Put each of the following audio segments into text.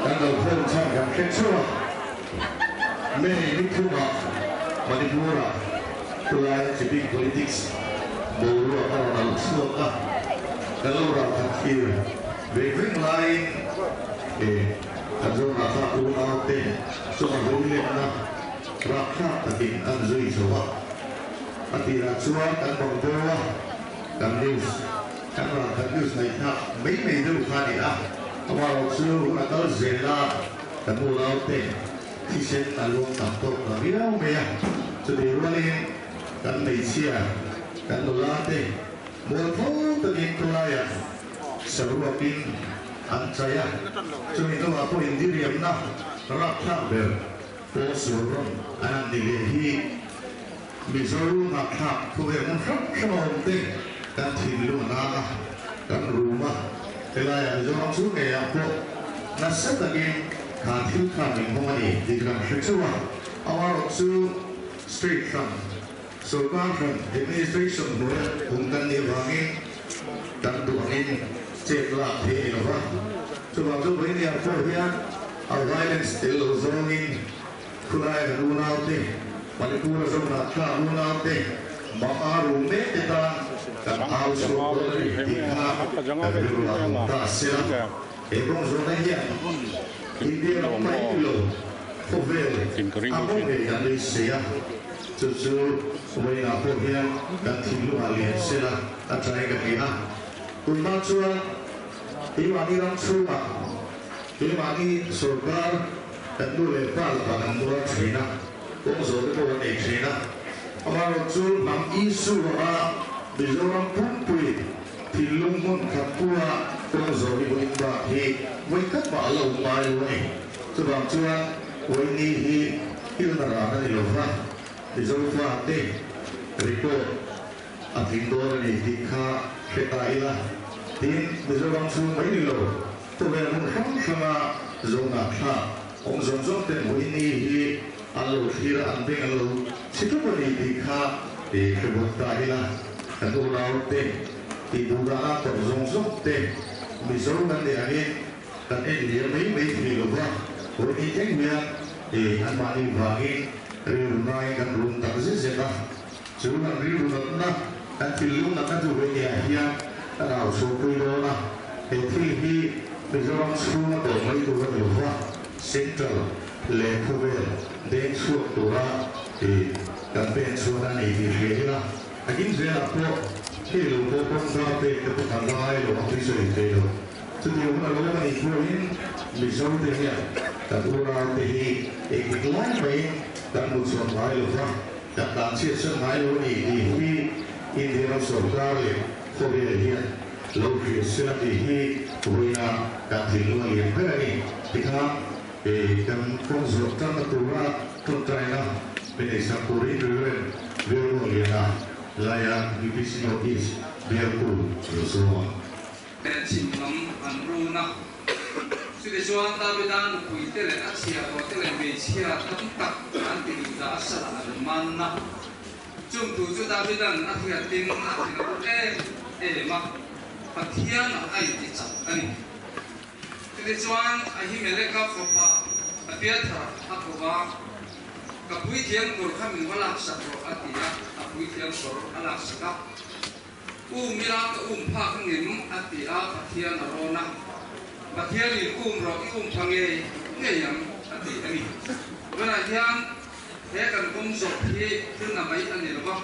การเราเพิ่มช่างกันแค่ชั่วไม่มิถุนามันดิบูระตัวจะเป็น politics บูระเราชั่วกันแล้วเราทักทีเรื่องไลน์การจะรักษาตัวเราเต้ส่วนเราเรียนนะรักษาตัดสินอันจุยชัวปฏิรักชัวกันบังตัวกันนิวส์กันรักกันนิวส์ในท่าไม่ดูข่าวนี้อ่ะว่าเราชัวกันตัวเซล่ากันตัวเราเต้ที่เช่นอารมณ์ต่างตัวเราไม่เอาไม่อ่ะจะเดี๋ยววันนี้กันไม่เชื่อกันตัวเราเต้หมดทั้งตัวนี้ตัวอะไรอ่ะสรุปว่าเป็นอันใจอ่ะจนตัวเราเป็นที่เรียนนะรักษาเบลโพสต์รุ่งอันนั้นดีเลยที่มิสรุนักขับผู้เรียนรับชมเต็มกันทิ้งลูกน้ากันรู้มาเวลาอย่างจะรับสู้เนี่ยพวกนักศึกษาเองการทิ้งข้ามในห้องนี้ดีกว่าศึกษาเอาว่ารับสู้ straight from so far from administration หัวผมกันในวันนี้กันตัวนี้เจ็บหลักที่หรอวะส่วนตัวนี้เนี่ยพวกเนี้ยเอาไว้เป็นสติลโซนิงคุณนายกันรู้น่าเต้มันจะพูดสมนักข่าวรู้น่าเต้มาอารุเมตตากันเอาสุขเลยที่ข้ากันรู้น่าตาเสียเอ็งก็ส่งให้ยังอินเดียไม่รู้พวกเวลอาบุเกยันเลยเสียจู่ๆวันนี้พวกเนี้ยกันทิ้งลูกหลานเสียอาจารย์กันเองนะคุณมาชัวที่วันนี้เราชัวที่วันนี้สุขภาพกันดูแลป้าหลานดูแลชีนะก็ส่งไปคนเอกชีนะเอามาจู่นำอิสุว่าดิฉันรำพุ่งปุยที่ลุงมุ่งขับตัวก็ส่งไปคนบ้าที่ไว้กับบ้าเราไม่รู้นี่สุดท้ายจู่วันนี้ที่เราหาได้หรือว่าดิฉันว่าเต้ริโกอาทิตย์ตัวนี้ที่ข้าเกิดอะไรล่ะที่ดิฉันรำสู้ไม่รู้ตัวเองมันทั้งสมาจงนักข่าองค์สมสมเต็มวันนี้อัลลอฮ์ที่เราอันเป็นอัลลอฮ์สิ่งที่วันนี้ที่ข้าที่ขบวนการนี้นะกันตัวเราเต็มที่ดูการนับตัวสมสมเต็มมิสรุกันเดี๋ยวนี้กันเองเดี๋ยวไม่ที่รู้ว่าวันนี้เองเนี่ยอันมาในภาคนี้เรื่องนายกันรุ่งตั้งเสียนะส่วนนั้นเรื่องนั้นนะกันที่ลุงนั้นก็จะเป็นอย่างเฮียเราสู้ไปโดนนะที่มิสรุสู้มาตัวไม่ตัวกันอยู่ว่าเซ็นทรัลเลคูเวลเดนสู้ตัวกันเป็นส่วนนี้ที่เฮียนะอันนี้เสียแล้วพวกที่ลูกพวกคนเราเป็นกับพวกกันได้หรือว่าที่สุดที่เดียวซึ่งเดี๋ยวเราเรื่องนี้พวกนี้มิสรุเนี่ยแต่ตัวเราที่อีกหลายปีกันมุสลิมหลายหรือว่าจากการเชื่อเชื่อหลายวันนี้ที่อินเดียเราส่งดาวเลยพวกนี้เนี่ยเราเชื่อเชื่อที่ตัวนี้การที่เราเรียนเพื่อนี่ที่เขากันคนส่งกันตัวคนใจนะเป็นสังคมเรื่องเรื่องเรียนนะลายดิวิชั่นออิสเบียร์กูรู้สึกว่าเป็นสิ่งอันรู้นะสุดท้ายตาบิดานุคุยเตเลอาเซียก็เตเลเมเชียตั้งตักอันที่ดูดาสระมันนะจุ่มดูจุดตาบิดานักเรียนติงนักเรียนมาปะเทียนไอ้ที่จับอันนี้สุดท้ายไอ้ที่เมล็ดกับฟ้าปะเทียนทาอักว่ากับวิธีการกดข้ามมีวลักษณะอัติยะกับวิธีการกดวลักษณะมิลากับภาคหนึ่งอัติยะปะเทียนโรนักปะเทียนนี่เราพังเนี่ยยังอัติอันนี้เวลาที่แค่กันสอบที่ขึ้นมาไม่อันนี้หรอก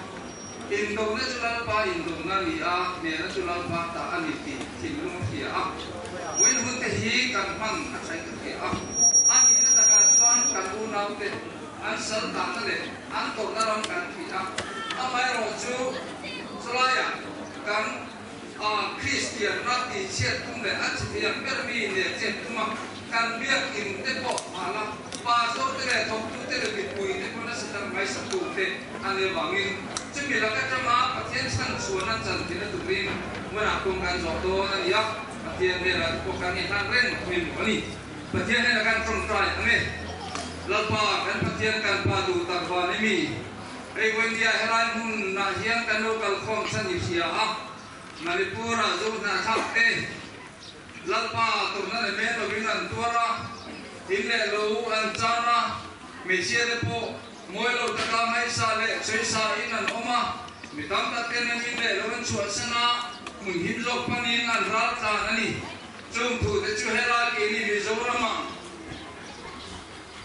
อินโดนีเซียลปาอินโดนีเซียเนี่ยนักจุฬาปาตาอันนี้ที่รู้มาที่เว้นหุ่นที่กันมันใช้กันที่อันนี้นักการชวนกันเอาเตอันสันตันเลยอันตัวนั้นเรากันที่ทำไมเราจูสลายกันคริสเตียนรักที่เชื่อทุ่งเลยอันที่ยังไม่มีเนี่ยเจ็บทุ่งกันเบียกินเต็มบ่อมาละปาโซเตเลทองตุเตเลบิปุยเต็มนั้นสิ่งไม่สักตุเตอันนี้บางทีจะมีเราก็จะมาปะเทียนสันส่วนนั้นจันที่นั่นตุรินเมื่อนักกงการสอบตัวนั่นยักปะเทียนเนี่ยเรากงการนี้ท่านเร่งมีหมดนี่ปะเทียนเนี่ยการตรงใจอันนี้เราพากันปะเทียนกันพาดูตะวันนี้มีไอ้วันเดียให้เราหุ่นนาเฮียงกันโลกาลคอมสันยิเซียมาลิปูราจูนาทักเตลัลปาตัวนั้นเมโนวินันตัวละ in le lo an chana me sia le po moi lo ta ka mai sa le choi sa in an oma mi tam ta ken ni le lo an chua sana mun him lo panin an ra ta ani chung thu te chu hela ke ni mi zo rama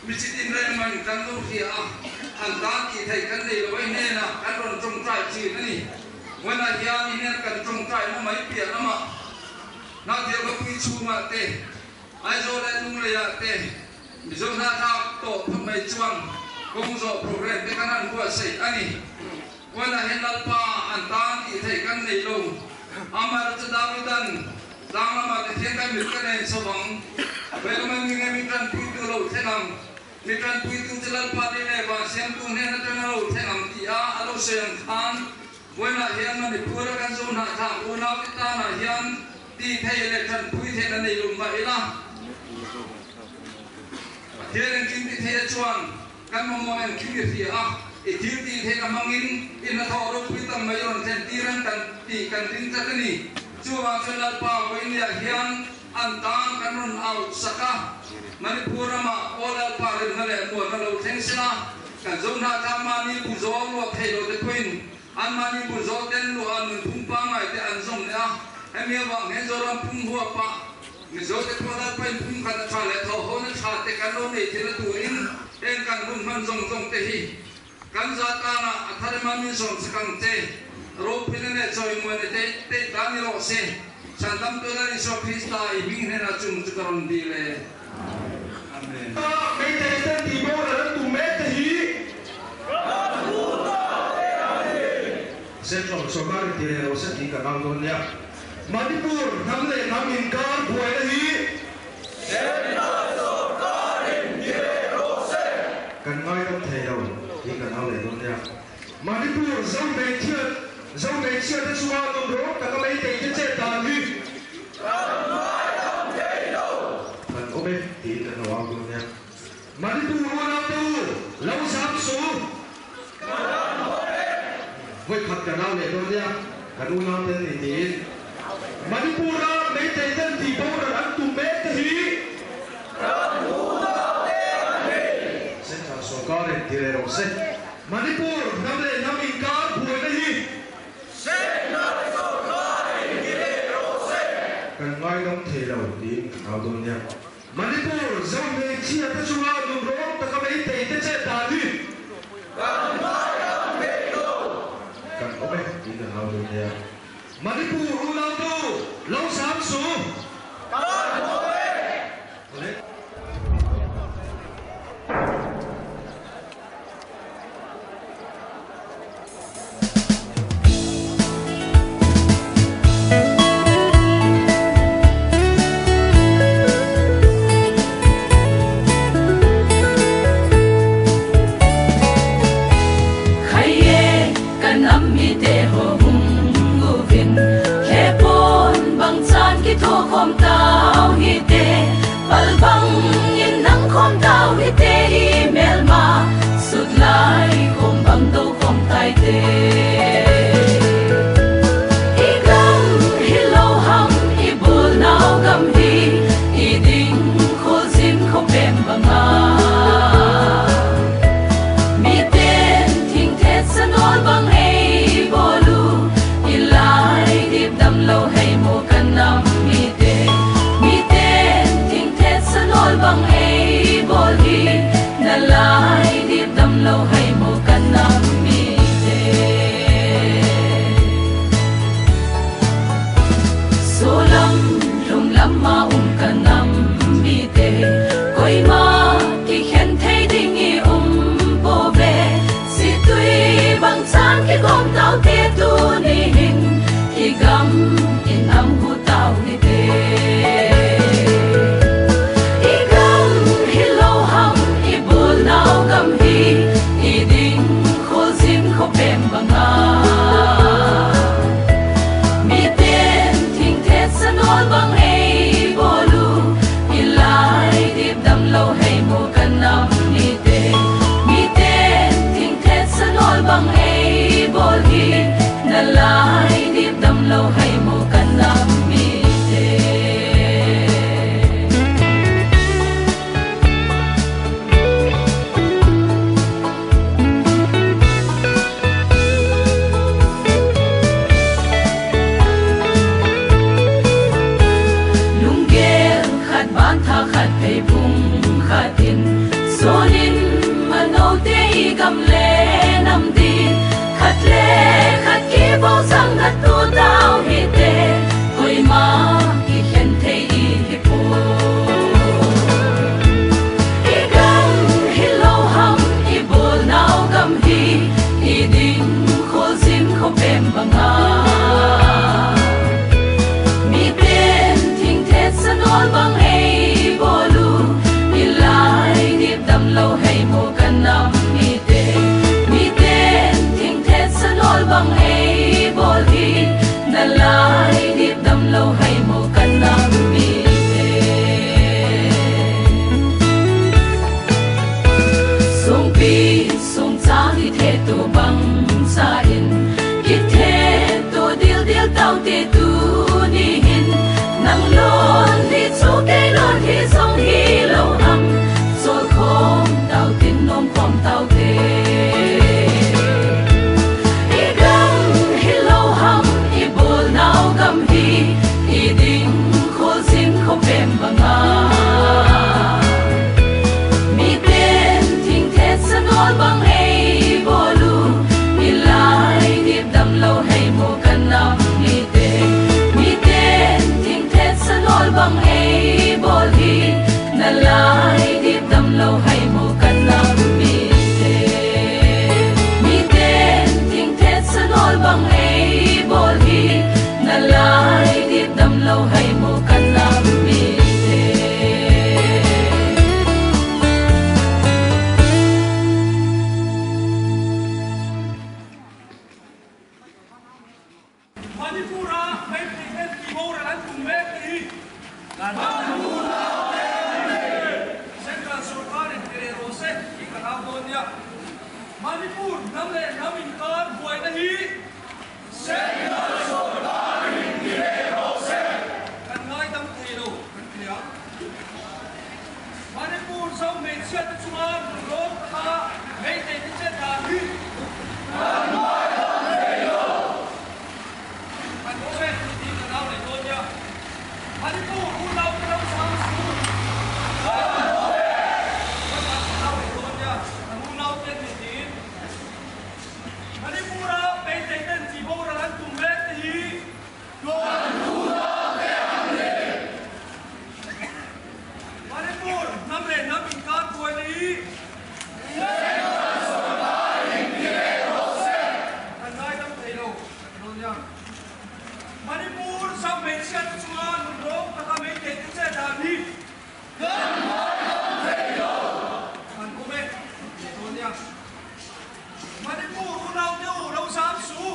mi chi tin re man kan lo hi a an ta ki thai kan nei lo ai ne na kan ron chung trai chi ni when I hear in here kan chung trai na mai pia na ma na dia ko pui chu ma te ai zo le nung le ya te mi zo na ta to pham mai chuang kong zo program te kan an ko sei ani when I hen lal pa an ta ki thai kan nei lo amar cha davidan dang ma te thien kan mi kan nei so bang ve lo man mi mi kan pui tu lo the nam mi kan pui tu chalal pa de ne ba siam tu ne na tan lo the nam ti a alo se an khan when I hear man the poor kan zo na tha una kita na hian ti thei le than pui the na nei lum ba ila hian kin ti thei chuan kan mo mo en kin ti a e ti ti thei ka mangin in na tho ro pui tam mai on then ti ran kan ti kan tin ta ni chuwa chalal pa ko in ya hian an tang kan ron au saka manipur ma olal pa le na le mo na lo theng sina kan zo na ta ma ni bu zo lo thei lo te queen an mani bu zo ten lu an thum pa mai te an zom na em ya wa nge zo ram phum hua pa mi zo te ko da pen phum kan cha le tho ho na cha te kan lo nei thila tu in en kan bun man zong zong te hi kan za ta na athar man ni zong sakang te ro pin ne choi mo ne te ta ni ro se san dam to na ni so krista I bing ne na chung chu karon di le amen me te ten ti bo na tu me te hi Central Sorkari Tirero se ti ka nang don ya Manipur nam le nam in kar buai na hi Central Sorkari Tirero se kan ngai tam thei lo ti ka nang le don ya Manipur zong me chia ta suwa don ro ta ka mai te che ta hi kan ngai tam thei lo kan obe ti ka na wa don ya Manipur wa tu lau sam su với khát cả nào để đôi nha, cả đôi nào tên thì tin. Manipur mấy tên tên thì bao giờ ăn tụm bé thì. Sẽ là số cao để thì để rồi sẽ. Manipur năm lên năm in cao buổi đấy. Sẽ là số cao để thì để rồi sẽ. Cần ngay đông thì đầu tin nào đôi nha. Manipur dòng về chia tới chung lao đồng rốt ta có mấy tên tên sẽ ta đi. Kan obe di dalam dunia Manipur ulang tu lau samsu kan obe boleh khom tao hi te pal bang in nang khom tao hi te email ma sut lai khom bang do khom tai te i gam hi lo ham i bul nau gam hi i ding khol zin khom pem banga mi ten thing the sanol bang ei bolu i lai dip dam lo hei mo kanam bang ei bol hi na lai dip dam lo hai mo kanam mi te solam lung lam ma kanam mi te koi ma ki khen thei ding i po ve si tui bang chan ki gom tao te tu ni hin ki gam in am hu tao ni te sau mấy chuyện chúng ta rốt ta mấy tên chết ta đi anh có về thì là nào để tôi nhá anh đi cũng lâu cái đâu sáng xuống nào để tôi nhá anh cũng lâu tên thì anh đi cũng ra mấy tên chỉ bao ra anh cùng về thì Manipur, namre namin kakuha na Manipur sa mensyat sungan rong takamay kaya sa dami. Manipur unaw niyo uraw sa amsu.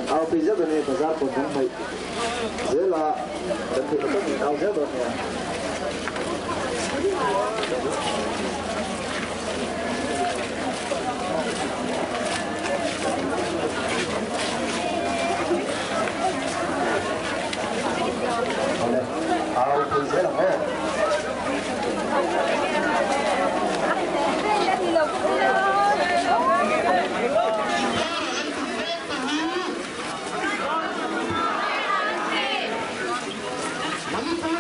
ao bây giờ này có ra còn không phải dễ là chuẩn bị nó có những ao rất rồi nè ao bây giờ là ngon Manipur,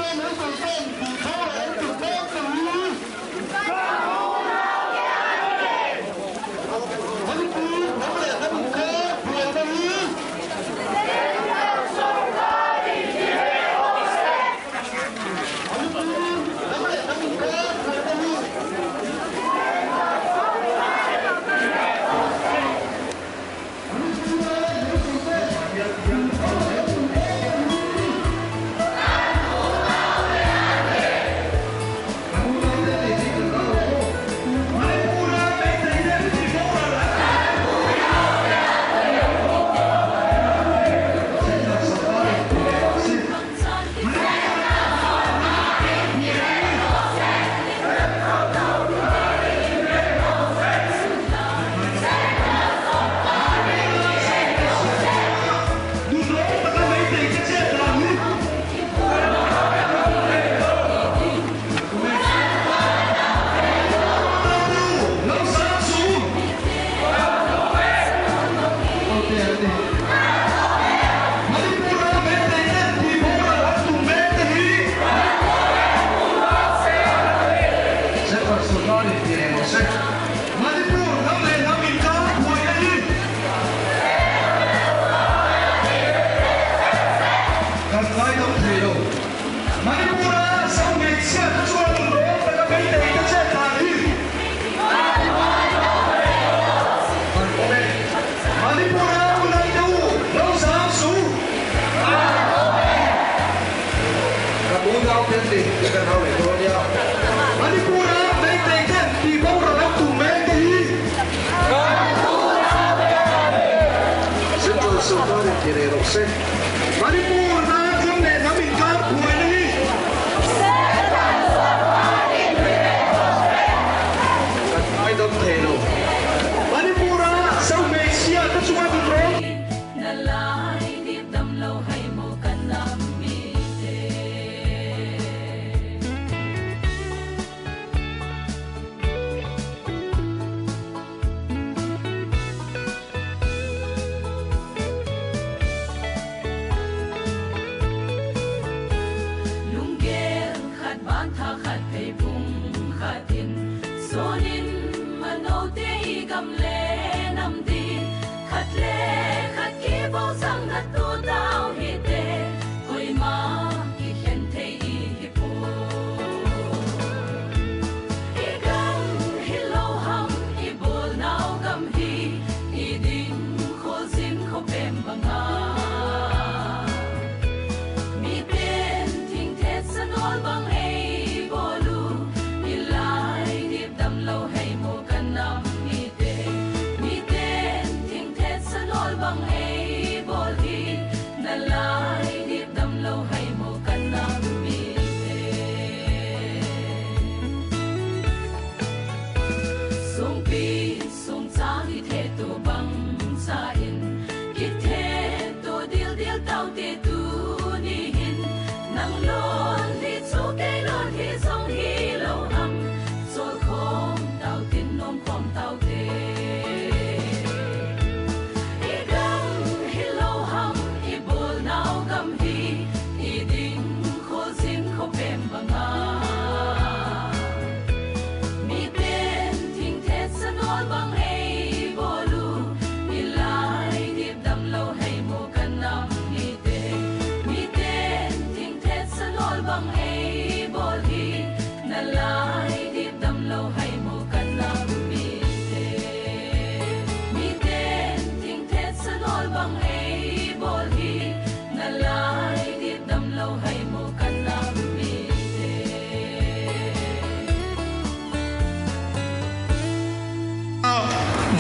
ที่เรียกเส้นมาดิปูนะคำแนะนำอีกการคุยนี่ไม่ต้องเทโนมาดิปูนะเซาเมเซียก็ช่วยดูร้อง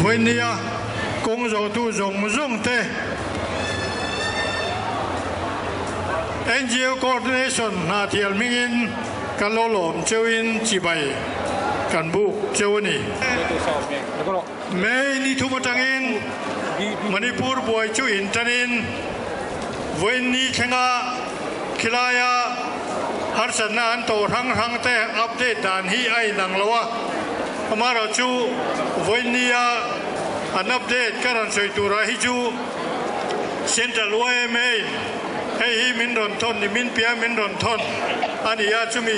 When nia công dầu tu dùng dùng te NGO coordination na thial mingin kan lo lom chewin chi bai kan bu chewani me ni thu matangin Manipur boy chu in tanin when ni thenga khilaya har sanna an to rang te update dan hi ai nang lawa amara chu when nia an update karan soi tura hi chu central way me hei hi min ron thon ni min pia min ron thon ani ya chu mi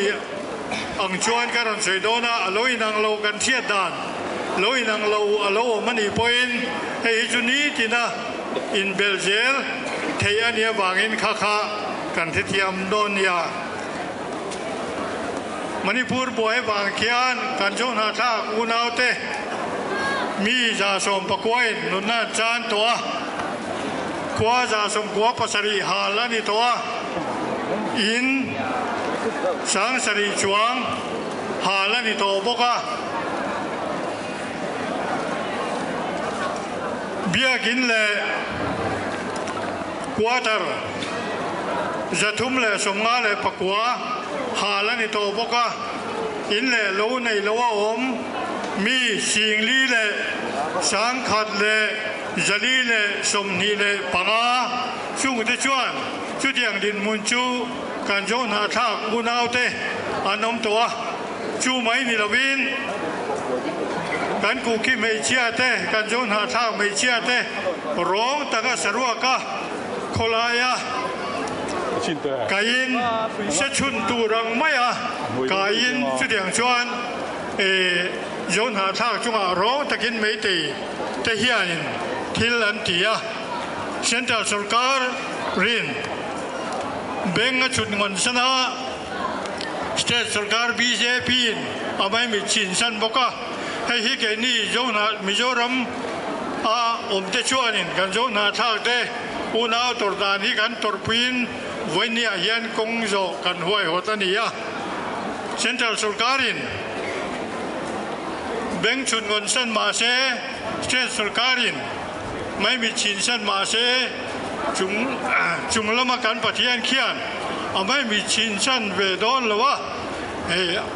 ang chuan karan soi dona aloi nang lo kan thiat dan loi nang lo alo mani point hei chu ni tina in belgel thei ania wangin kha kha kan thiam don ya Manipur boy wang kian kan jo na tha unau te mi za som pakwai nunna chan toa kwa za som kwa pasari halani toa in sang sari chuang halani to boka biakin le quarter zathum le somnga le pakwa halani to boka in le lo nei lo om mi sing li le sang khat le zali le somni le panga chung te chuan chu tiang din mun chu kan jo na tha unau te anom towa chu mai ni lovin kan ku ki mei chia te kan jo na tha mei chia te rong taka sarua ka kholaya kain se chun tu rang maya kain chu tiang chuan zon ha thak chunga rong takin mei te hian thil an tia central sarkar rin benga chut ngon sana state sarkar BJP amai mi chin san boka hei hi ke ni zon ha Mizoram a te chuanin kan zon ha thak te unau tor dan hi kan tor pin voinia hian kong zo kan huai hotania central sarkarin Beng chun ngon san ma se state sarkarin mai mi chin san ma se จุงละมากันปะเทียนเขียนเอาไม่มีชินสั้นเวดอนหรือว่า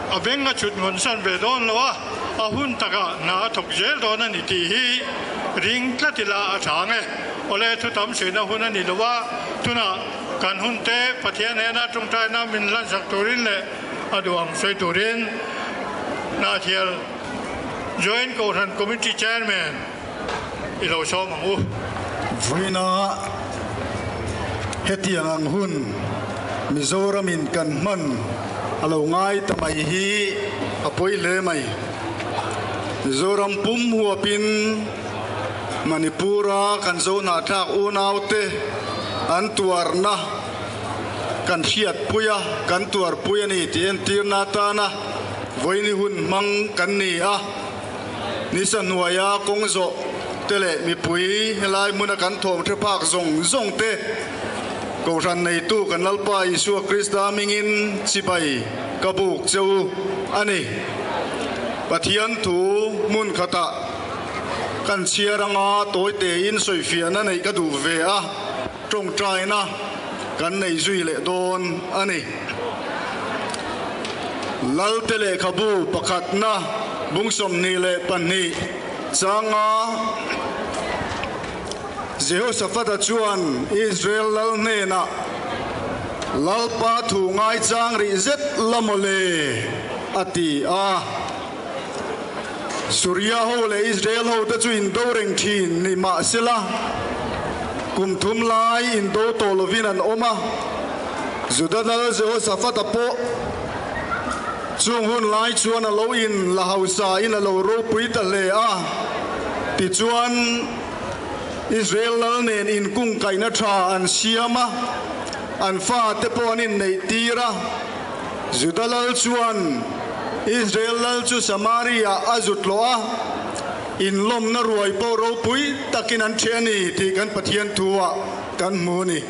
เอาเบงกจุดเงินสั้นเวดอนหรือว่าเอาหุ่นตะกะนาถกเจลดอนนั่นทีริงละติลาอาชางโอเลทุตำเสนาหุ่นนั่นหรือว่าทุน่ะการหุ่นเตะปะเทียนเนน่าตรงใจน่ามินลันสักตัวรินเลยอดวงสวยตัวรินนาเทียล join กับท่าน committee chairman อีเราชอบมั้งวินาเฮตียงหุ่นมิโซรามินกันมันเราง่ายทำไมฮีอภัยเลยไหมมิโซรัมปุ่มหัวปินมณิปุระกันโซนาทักอุนาวเตอันตัวนะกันเชียดปุยกันตัวปุยนี่ที่เอ็นตีนาตานะวันนี้หุ่นมังกันนี่นิสันหัวยากงโซเตเลมีปุยลายมุนกันทองเทพากส่งเตก็รันในตู้กันนัลปายสัวคริสต์ามิงินสิไปกบุกเจ้าอันนี้ปะเทียนถูมุนขตะกันเชียรังอาตัวเตอินสวยเฟียนั่นในกระดูเวะตรงใจนะกันในจุยเละโดนอันนี้ลัลเตเลขบูประคัดนะบุงสมนีเลปันนีจางาเจโฮสฟัดจวนอิสราเอลลัลเนนะลัลปาถูงายจางริเซตละโมเลอติสุริยาโฮเลอิสราเอลโฮตะจุอินโดเริงทีนนิมาสิละกุมทุมลายอินโดโตโลวินันโอมาจุดนั้นเจโฮสฟัดโปจงหุ่นลายชวนเราอินละฮาวซาอินเราโรปุยตะเลติจวนอิสราเอลเนนอินกุ้งไก่นัทราอันเชียมาอันฟ้าเตปอนินในตีระจุดนั้นชวนอิสราเอลจูสมาริยาอาจุดโลอินลมนรวยโปโรปุยตะกินันเชนีที่กันปะเทียนทัวกันมูนี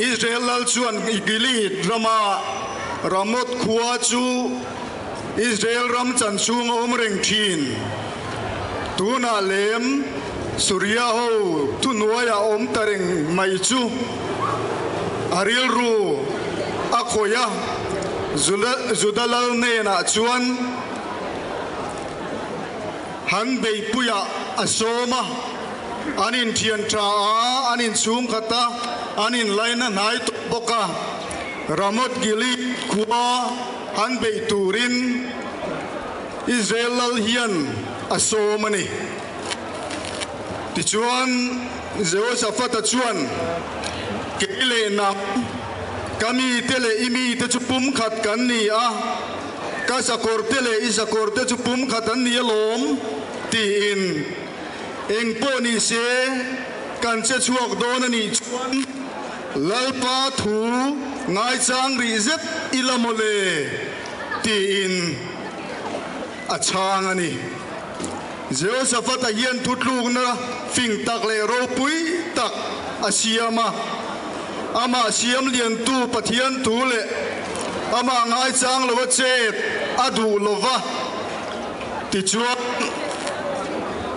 อิสราเอลชวนอิกิลีดรามารามดขวาจูอิสราเอลรำจันชูงอมเริงทีนตูนาเลมสุริยาโฮทุนวายาอมตะเริงไม่จูอาริลรูอโคยาจุดลลเนน่าชวนฮันเบย์ปุยาอโซมาอันอินเทียนทราอันอินซูงขตาอันอินไลน์นายตบการามดกิลีขัวฮันเบย์ตูรินอิสราเอลเฮียนอโซมานีติจวนเจโอสฟัตจวนเกเลนักกามีเตเลอิมีเตจุปุ่มขัดกันนี่กาสกอร์เตเลอิสกอร์เตจุปุ่มขัดกันนี่ลมตีอินเองปนิเสกันเชชวกโดนนี่ชวนลัลปาถูงายจางริเซตอิลาโมเลตีอินอาชางนี่เจ้าสฟัตเฮียนทุดลูกนะฟิงตักเลโรปุยตักอาเซียมาอามาเซียมเลียนตูปะเทียนตูเลอามาง่ายจังเลวเจดอดูลวะติจวบ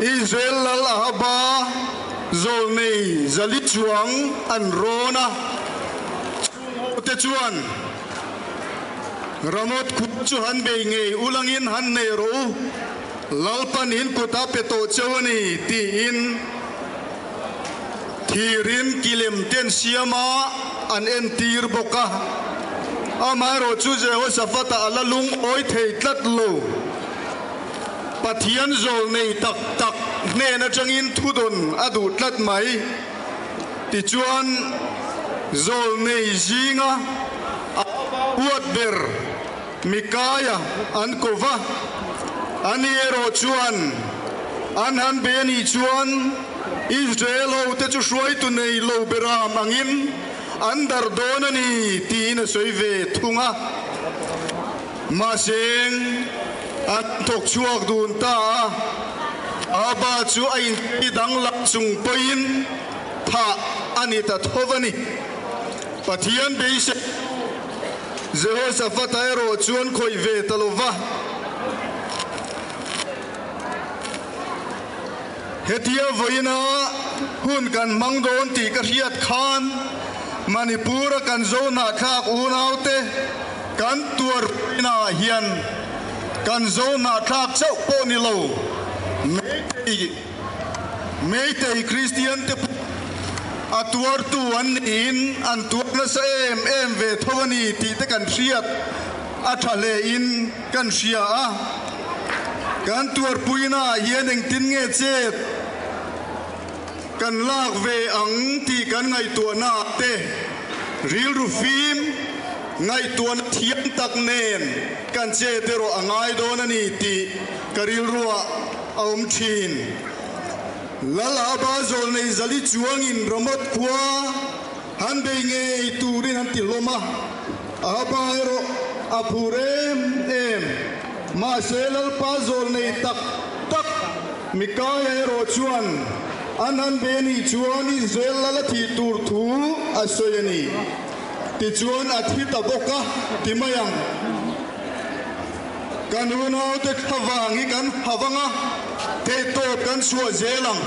อิสราเอลลาฮบาโซเนซาลิจวงอันโรนะเตจวนรามดคุจหันเบงเงอุลังอินหันเนโรลัลปันอินกุตาเปโตเจวนีตีอินทีรินกิเลมเตนเซียมาอันเอ็นตีร์บกะอามาโรจูเจโอสฟัตอัลลุงโอยเทตัดโลปะเทียนโซลในตักเนนจังอินทุดนอดูตัดไหมติจวนโซลในจิงะอวดเบอร์มิกายาอันโควะอันนี้โรจวนอันฮันเบนีจวนอิสราเอลเอาแต่จะช่วยตัวในโลเบรามังอินอันดาร์โดนนี่ตีนสวยเวทุงะมาเซงอันตกช่วงดูนตาอาบาจูไอ้ดังลักจุงปอินพาอันนี้ตัดทวนีปะเทียนเบย์เซเจโฮสฟัตไอโรจวนคอยเวตโลวะเฮติยาวินา หุ่นกันมังโดนตีกระเทียดคานมณีปูรกันโซนาคากอูนาวเตกันตัวนาเฮียนกันโซนาคากเจ้าโปนิโลไม่เตยคริสเตียนเตอัตัวตัวอินอันตัวนั่นเอ็มเวทวนีตีตะกันเชียดอัทะเลอินกันเชียกันตัวปุยนาเฮียนเองตินเงเจตกันลากเวอังตีกันไงตัวนาเตริลรูฟิมไงตัวเทียนตักเนนกันเจเตโรอังไงโดนนี่ตีกริลรัวอมชินละลาบาโซในจลิจวงอินรมดขวาฮันเบงเอตูรินันติลมาอาบาโรอาภูเรมมาเซลลปาโซในตักมิกายโรชวนอันฮันเบนีชวนอิเซลลที่ตูร์ทูอาศัยนีติชวนอาทิตย์บกะติมายังกันอุณาเตขวางิกันขวางะเทโตกันสัวเจลัง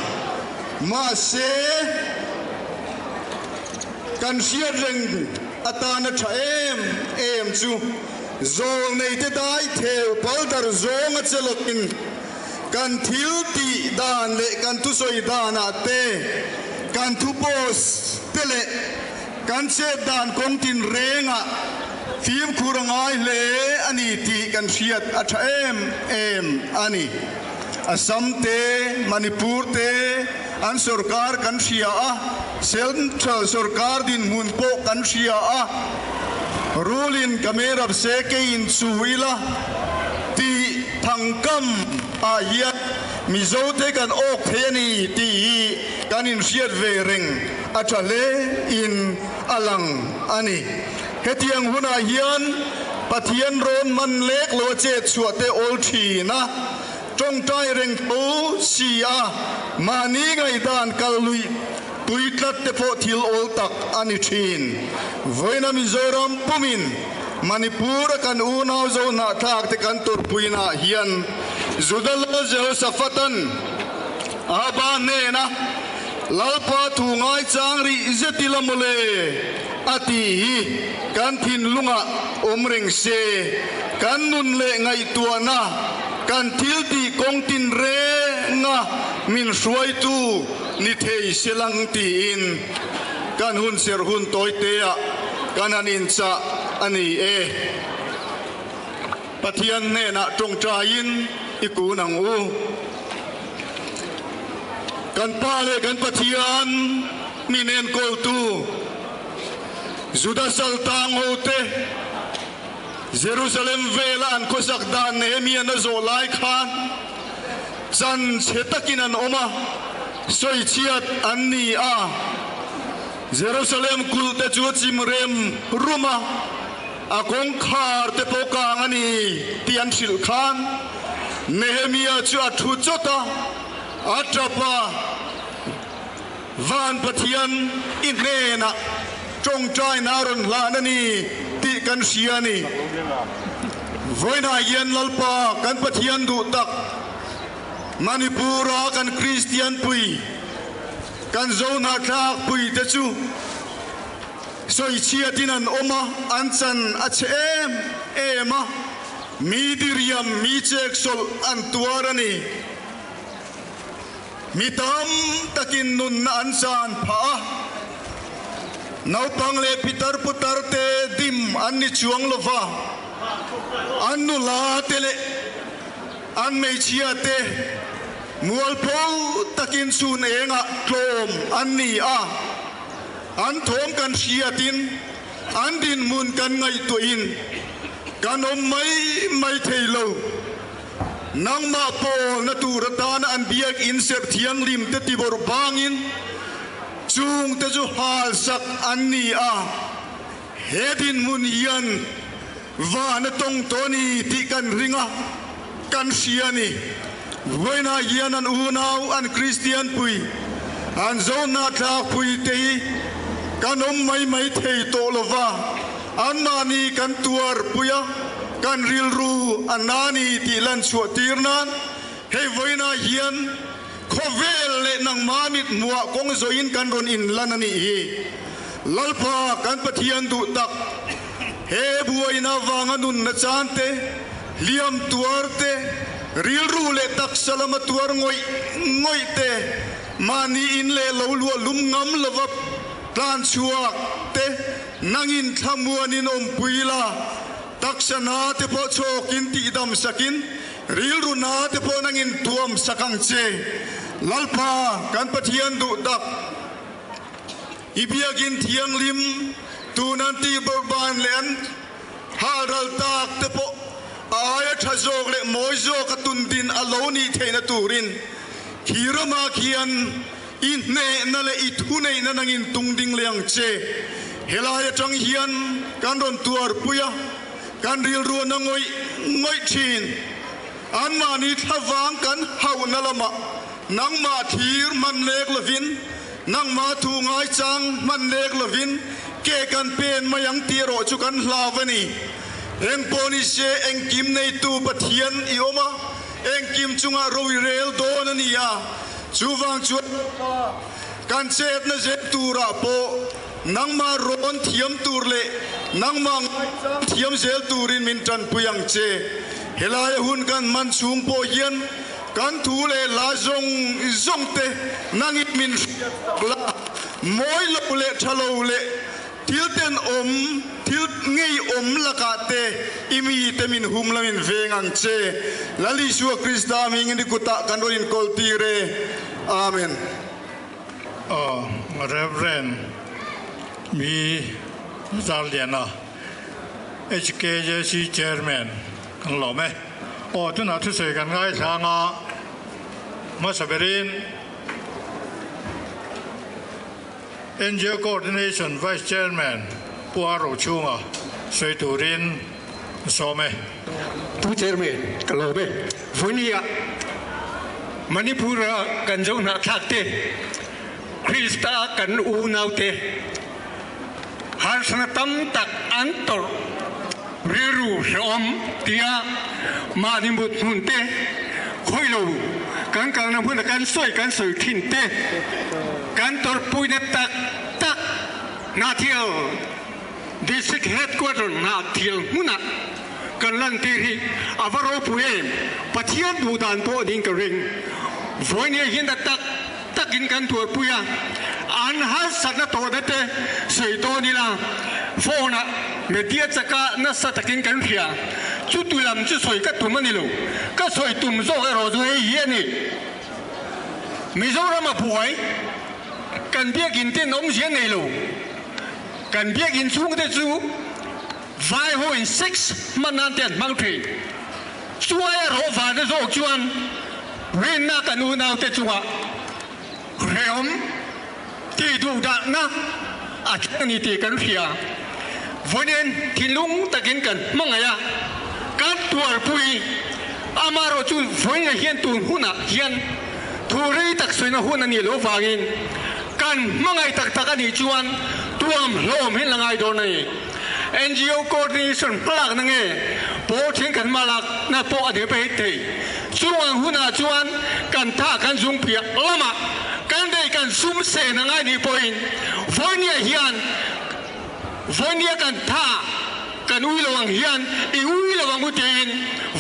มาเซกันเชียร์เร่งอัตานะชะเอ็มจูโซในเตได้เทวพัลดาร์โซงเจลกินกันทิลตีดานเลกันทุสอยดานาเตกันทุโปสเตเลกันเชดานคงตินเรงะฟิล์มคูรังไอเลอันนี้ตีกันเชียดอัชเอ็มอันนี้อัสสัมเตมณีปูร์เตอันสุรการกันเชียเซนทรัลสุรการดินมุนโปกันเชียรูลินกเมรับเซเกอินสุวิลาตีทังกัมอาเฮียมิโซเตกันโอกเทนีตีกันอินเชียดเวริงอัชเลอินอลังอันนี้เฮตียงหุนาเฮียนปะเทียนโรนมันเล็กโลเจตสวดเตโอลทีนะจงใจเร่งปูสีอามานี้ไงดานกัลลุยตุยตัดเตโพทิลโอลตักอันิชินไว้นามิโซรัมปุมินมณีปูรกันอูนาวโซนาทากเตกันตุรปุยนาเฮียนจุดลเจอสฟัตันอาบานเนนะลาปาทูงายจางรีเจติลมุเลอาทิกันทินลุงะอมริงเซกันนุนเลไงตัวนะกันทิลตีกงตินเรงะมินสวยตูนิเทยเสลังตีอินกันหุนเสรหุนโตยเตะกันอันอินซะอันนี้ปะเทียนเนนะจงใจอินอีกูนังอูกันป้าเลกันปะเทียนมีเนนโกตูจุดาสัลตังโอเตเยรูซาเล็มเวลานคุสักดานเนมีอันโซไลคานจันเชตกินันอมาสวยเชียดอันนี้เยรูซาเล็มกุลเตจูจิมเรมรุมาอากงคาร์เตโปกางอันนี้ที่อันชิลคานเนมีอาจูอัตุจตาอัตราปาวันปะเทียนอินเนนะจงใจนารุนลานีติกันเชียนีไว้นาเย็นลลปากันปะเทียนดูตักมณีปูรากันคริสเตียนปุยกันโซนาคากปุยเตจูสวยเชียดินันอมาอันจันอัชเอมามีดิริยมมีเจกโซลอันตัวรานีมีตามตะกินนุนอันซานผานาปังเลพิตาร์พุตาร์เตดิมอันนิจวงลวาอันนุลาเตเลอันไม่เชียเตมัวลพอตะกินสุนเองะโคลมอันนี้อันทงกันเชียตินอันดินมุนกันไงตัวอินกันอมไม่เทโลนังมาโปนัตูรตานอันเบียกอินเสกเทียงริมเตติบรบางอินจุงเตจูฮาลสักอันนี้เฮดินมุนยันวานตงตัวนี้ที่กันริงกันเชียนี่เวน่ายันอันอูนาวอันคริสเตียนปุยอันโซนาทาปุยเตยกันอมไม่เทยโตลวาอันนานีกันตัวปุยกันริลรูอันนานีที่ลันชัวตีร์นั้นเฮไว้นาเฮียนค vel le nang mamit mua kong zoin kan ron in lanani hi lalpa kan pathian du tak he buaina wanganun na chante liam tuarte ril ru le tak salama tuar ngoi te mani in le lo lua lum ngam lawap plan chuak te nangin thamuanin om puila taksana te po chokin ti dam sakin ril ru na te po nangin tuam sakang che lalpa kan pathian du dak ibiagin thiang lim tu nanti berban len haral tak te po aya thazok le moizo katun din aloni theina turin hirama khian in ne na le ithunei na nangin tungding leang che helaya tang hian kan ron tuar puya kan ril ru na ngoi thin an mani thawang kan hau na lama nang ma thir man lek lovin nang ma thu ngai chang man lek lovin ke kan pen mayang tiro chu kan hlawani eng poni se eng kim nei tu pathian ioma eng kim chunga roi rel don ania chuwang chu kan chet na je tura po nang ma ron thiam tur le nang ma thiam zel turin min tan puyang che helai hun kan man chung po hian kan thu le la zong te nangit min la moi lo le thalo le til ten til ngei laka te imi te min hum lamin vengang che lali suwa krista mi ngi kuta kan rin kol tire amen. Reverend mi Zaliana HKJC chairman kan lo me tu na tu se kan ngai sanga masaberin NGO coordination vice chairman Puaro Chunga Sui Turin Some tu chairman kalau be Vunia Manipura kanjona thakte Krista kan unaute harsana tam tak antor riru rom tia manimut munte khoilo kan na mun kan soi thinte kan tor puine tak na thial district headquarter na thial muna kan lan tiri avaro puem pathian dudan po ding ka ring voine hin takin kan tur puya an hasana to date sei to nila phone media chaka na satakin kan ria chutulam chu soi ka tumanilo ka soi tum zo ga ro zo ye ni Mizoram puai kan biakin te nom sia nei lo kan biakin chung te chu vai ho in 6 manan ten mang thei chuai ro va de zo chuan rin na kan u nau te chuwa reom ti du da na a chani ti kan ria vonen tilung takin kan mangaya kan tuar pui amaro chu voin hian tun huna hian thuri tak soina huna ni lo wangin kan mangai tak ani chuan tuam lom hin langai do nei NGO coordination plak nange po thing kan malak na po ade pe thei chuan huna chuan kan tha kan zung pia lama kan dei kan sum se nangai ni point vonia hian vonia kan tha kan ui lawang hian I ui lawang utin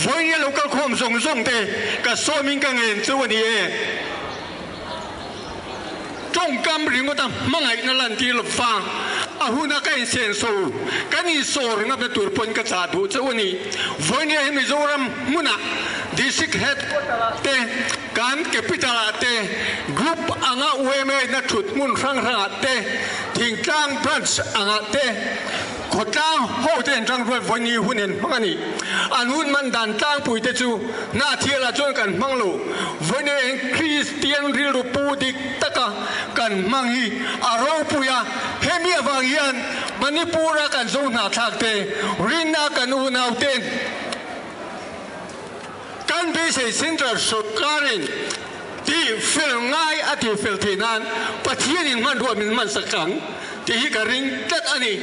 vonia local khom zong te ka soming ka ngen chuani e trong kam ringo tam mangai na lan ti lo fa ahuna ka sen so kani sor ngap na turpon ka cha du chuani vonia hi Mizoram muna district head te kan capital te group anga ueme na thut mun rang te thingtang branch anga te khotang ho ten jang roi voni hunen mangani anun man dan tang pui te chu na thiala chon kan manglo vone Christian ril pu dik taka kan mangi aro puya hemia wangian Manipura kan zona thakte rina kan unau ten kan be se central sokarin ti fel ngai ati fel tinan pathianin man ro min man sakang ti hi ka ring tat ani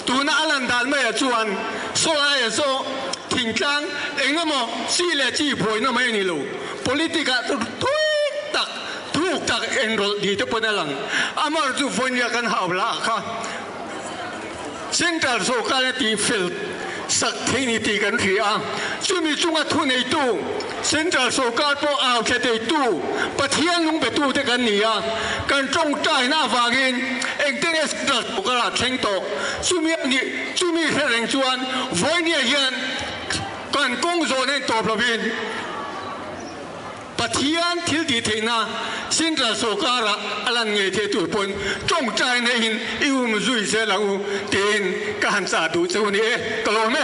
tuna alan dal mai chuan so ai so thingtang engamo si le chi phoi na mai ni lo politika tu enroll dito po na lang. Amar tu voin ya kan hawla ka. Central so kalati field sakthini ti kan ria. Sumi chunga thune tu. Central so kal po aw khete tu. Pathian lung be tu te kan nia. Kan trong tai na wangin engten central so kala theng to. Sumi hereng chuan voin ya hian kan kong zo nen to plovin. Pathian thil di theina Central Sokara alan nge the tu pon trong chai ne hin ium zui se lau tin kan sa du chu ni kalome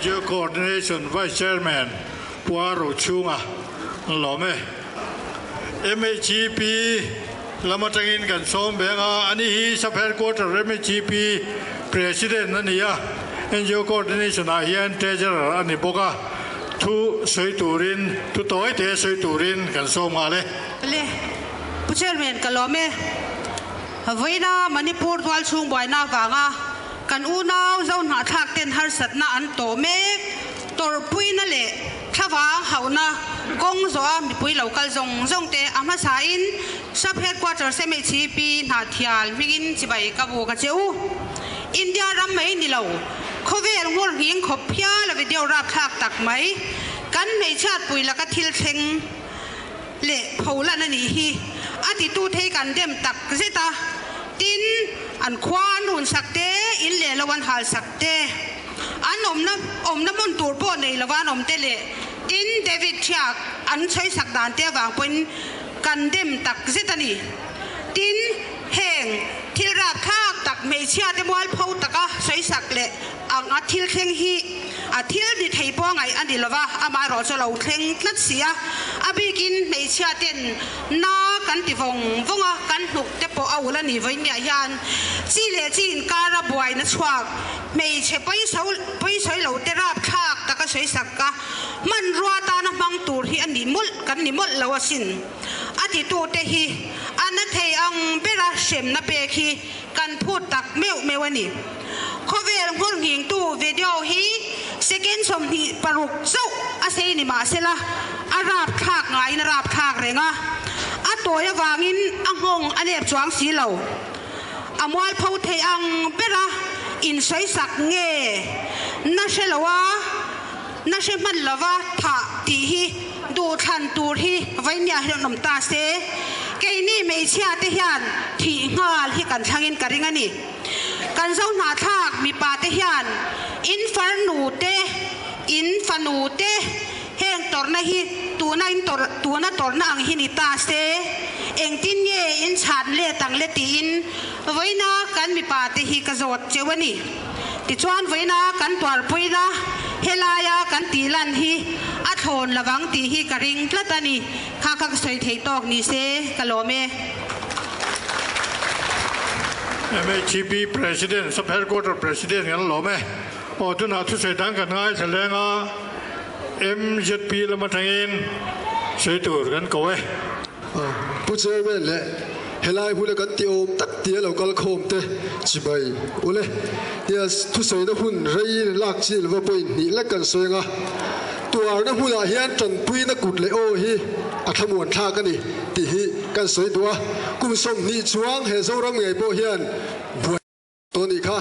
Your coordination vice chairman Puaro Chunga Lome MHP Lamatangin kan som benga ani hi sub headquarter MHP president ania and your coordination a hian treasurer ani boka thu soi turin tu toy te soi turin kan som ale le chairman kalome voina manipur twal chung boina wanga kan unau zon ha thak ten har satna an to me tor puina le thawang hauna gong zo mi pui local zong te ama sain sub headquarter MHP na thial mingin chibai ka bu ka cheu India ram mai ni lo khovel ngor hing khophia la video rap thak tak mai kan nei chat pui la ka thil theng le phola na ni hi ati tu thei kan dem tak zeta tin an khwan hun sakte in le lawan hal sakte an om na mon tur po nei lawan om te le tin David Chiak an choi sak dan te wang pon kan dem tak zeta ni tin heng thil rap thak tak mei chia te wal phau taka soi sak le ang a thil theng hi a thil di thei po ngai an di lova ama ro cho lo theng tlat sia abikin mei chia ten na kan ti vonga kan hnuk te po awula ni voin ya yan chi le chin kara buai na chuak mei che pai soi lo te rap thak taka soi sak ka man ruwa ta na mang tur hi an ni mul kan ni mul lo asin ati tu te hi an thei ang bera sem na pe khi kan phut tak mewani khovel ngor nging tu video hi second som hi paruk zo ase ni ma sela arap khak ngai na rap khak renga atoya wangin angong anep chuang si lo amwal phau thei ang bera in soi sak nge na shelawa na she man lawa tha ti hi du than tur hi vainya hi nom ta se ke ni mei chia te hian thi ngal hi kan thangin karinga ni kan zo na thak mi pa te hian infanu te heng tor na hi tu na tor na ang hi ni ta se eng tin ye in chan le tang le tin voina kan mi pa te hi ka zot chewani ti chuan voina kan twar puina helaya kan tilan hi athon lawang ti hi karing tlatani kha soi thei tok ni se kalome MHP president sub headquarter president kan lome o tu na thu sei dang kan ngai selenga MZP Lamatangin soi tur kan koe Pucher le helai hule kan ti om tak ti lo kal khom te chibai ule ya thu sei da hun rei lak chi lo point ni la kan soinga tuar na hula hian tran pui na kut le o hi athamuan tha ka ni ti hi kan soi tua kum som ni chuang he zoram ngai po hian to ni kha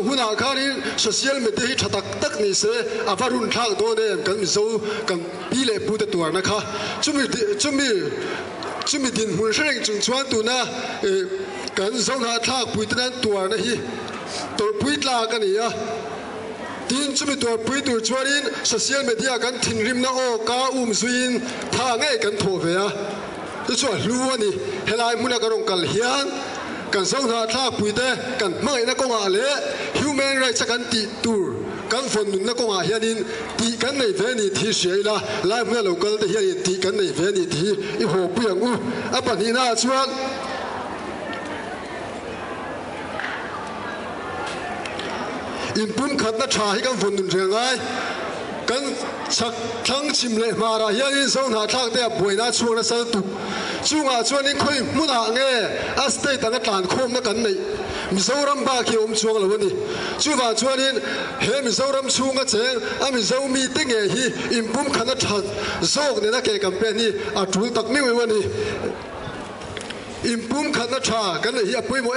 huna kha ni social media hi thatak tak ni se avarun thak do ne kan mi zo kan pi le pu te tuar na kha chumi din hun shreng chung chuan tu na kan zo na thak pui te nan tuar na hi tor pui tla ka ni ya tin chumi tor pui tur chuanin social media kan thin rim na o ka zuin tha ngai kan tho ve a tu chu lu ani helai muna ka rong kal hian kan zo na thak pui te kan mai na ko nga le human rights kan ti tur kan phone nun na ko nga hianin ti kan nei ve ni thi sheila lai muna local te hian ti kan nei ve ni thi I ho piang u apa ni na chuan in pum khat na tha hi kan phone nun rengai kan chak thang chim le mara hianin zo na thak te boina chuang na sal tu chunga chuanin khoi muna nge a state ang tlan khom na kan nei Mizoram ba ki chuang lo ni chuwa chuanin he Mizoram chunga cheng a Mizo mi te nge hi impum khana that zog ne na ke campaign ni a tul tak mi wani อิมปุ่มขันนัชากันเลยอปุยโม